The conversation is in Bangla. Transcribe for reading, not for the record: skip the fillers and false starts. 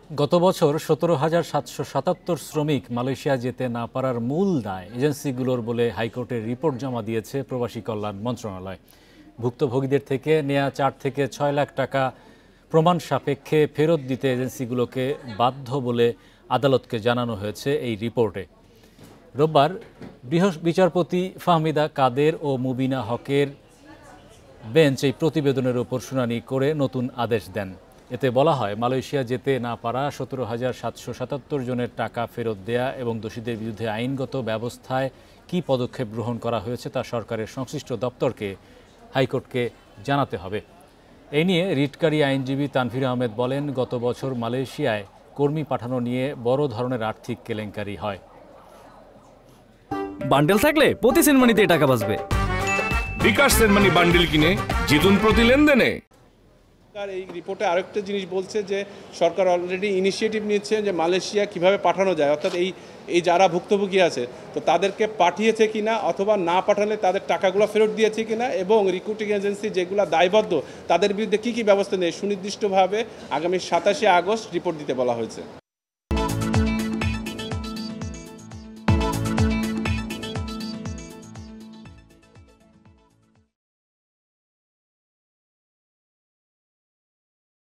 গত বছর 17,777 শ্রমিক মালয়েশিয়া যেতে না পারার মূল দায় এজেন্সিগুলোর বলে হাইকোর্টে রিপোর্ট জমা দিয়েছে প্রবাসী কল্যাণ মন্ত্রণালয়। ভুক্তভোগীদের থেকে নেয়া 4 থেকে 6 লাখ টাকা প্রমাণ সাপেক্ষে ফেরত দিতে এজেন্সিগুলোকে বাধ্য বলে আদালতকে জানানো হয়েছে এই রিপোর্টে। রোববার বিচারপতি ফাহমিদা কাদের ও মুবিনা হকের বেঞ্চ এই প্রতিবেদনের উপর শুনানি করে নতুন আদেশ দেন। এতে বলা হয়, মালয়েশিয়া যেতে না পারা 17,777 জনের টাকা ফেরত দেয়া এবং দোষীদের বিরুদ্ধে আইনগত ব্যবস্থায় কী পদক্ষেপ গ্রহণ করা হয়েছে তা সরকারের সংশ্লিষ্ট দপ্তরকে হাইকোর্টকে জানাতে হবে। এই নিয়ে রিটকারী আইনজীবী তানভীর আহমেদ বলেন, গত বছর মালয়েশিয়ায় কর্মী পাঠানো নিয়ে বড় ধরনের আর্থিক কেলেঙ্কারি হয়। বান্ডেল থাকলে প্রতি সেনমানিতে টাকা বাঁচবে। বিকাশ সেনমানি বান্ডেল কিনে জিতুন প্রতি লেনদেনে। এই রিপোর্টে আরেকটা জিনিস বলছে যে সরকার অলরেডি ইনিশিয়েটিভ নিচ্ছে যে মালয়েশিয়া কিভাবে পাঠানো যায়, অর্থাৎ এই যারা ভুক্তভোগী আছে তো তাদেরকে পাঠিয়েছে কিনা অথবা না পাঠালে তাদের টাকাগুলো ফেরত দিয়েছে কিনা এবং রিক্রুটিং এজেন্সি যেগুলো দায়বদ্ধ তাদের বিরুদ্ধে কী কী ব্যবস্থা নেয় সুনির্দিষ্টভাবে আগামী 27 আগস্ট রিপোর্ট দিতে বলা হয়েছে।